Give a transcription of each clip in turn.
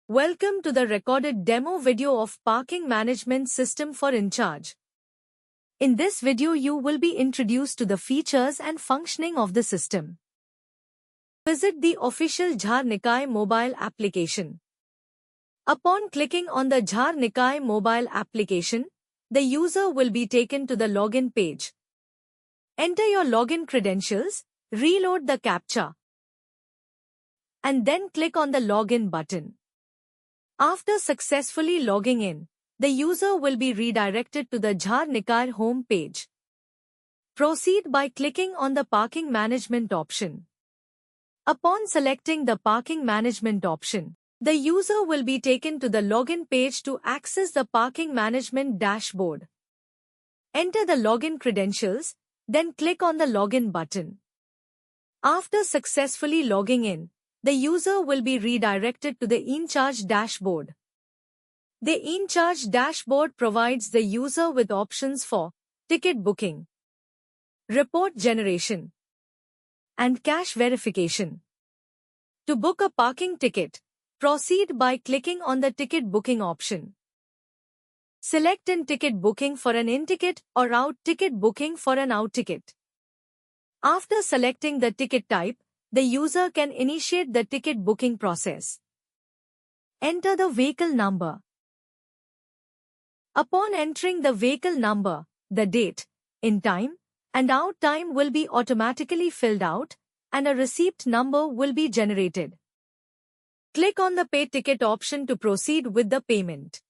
Welcome to the recorded demo video of Parking Management System for InCharge. In this video you will be introduced to the features and functioning of the system. Visit the official Jhar Nikai mobile application. Upon clicking on the Jhar Nikai mobile application, the user will be taken to the login page. Enter your login credentials, reload the CAPTCHA, and then click on the login button. After successfully logging in, the user will be redirected to the Jhar Nikai home page. Proceed by clicking on the Parking Management option. Upon selecting the Parking Management option, the user will be taken to the login page to access the Parking Management dashboard. Enter the login credentials, then click on the Login button. After successfully logging in, the user will be redirected to the InCharge dashboard. The InCharge dashboard provides the user with options for ticket booking, report generation, and cash verification. To book a parking ticket, proceed by clicking on the ticket booking option. Select in ticket booking for an in-ticket or out ticket booking for an out ticket. After selecting the ticket type, the user can initiate the ticket booking process. Enter the vehicle number. Upon entering the vehicle number, the date, in time, and out time will be automatically filled out, and a receipt number will be generated. Click on the Pay Ticket option to proceed with the payment.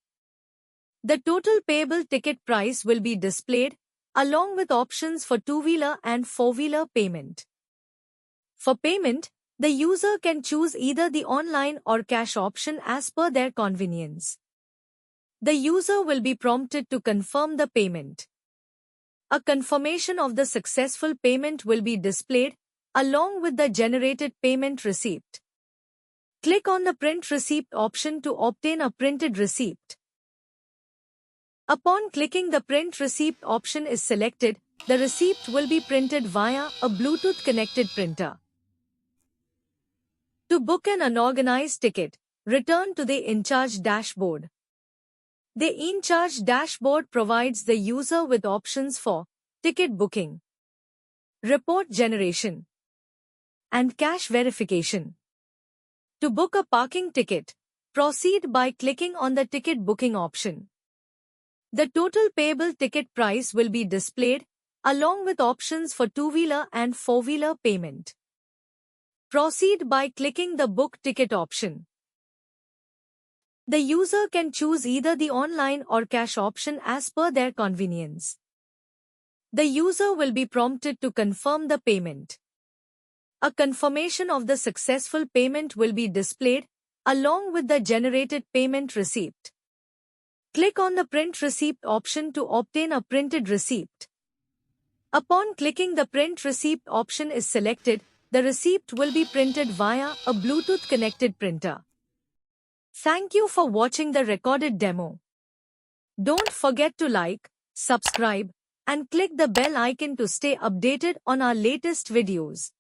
The total payable ticket price will be displayed, along with options for two-wheeler and four-wheeler payment. For payment, the user can choose either the online or cash option as per their convenience. The user will be prompted to confirm the payment. A confirmation of the successful payment will be displayed, along with the generated payment receipt. Click on the Print Receipt option to obtain a printed receipt. Upon clicking the Print Receipt option is selected, the receipt will be printed via a Bluetooth connected printer. To book an unorganized ticket, return to the InCharge dashboard. The InCharge dashboard provides the user with options for ticket booking, report generation, and cash verification. To book a parking ticket, proceed by clicking on the ticket booking option. The total payable ticket price will be displayed, along with options for two-wheeler and four-wheeler payment. Proceed by clicking the Book Ticket option. The user can choose either the online or cash option as per their convenience. The user will be prompted to confirm the payment. A confirmation of the successful payment will be displayed, along with the generated payment receipt. Click on the Print Receipt option to obtain a printed receipt. Upon clicking the Print Receipt option is selected, the receipt will be printed via a Bluetooth connected printer. Thank you for watching the recorded demo. Don't forget to like, subscribe, and click the bell icon to stay updated on our latest videos.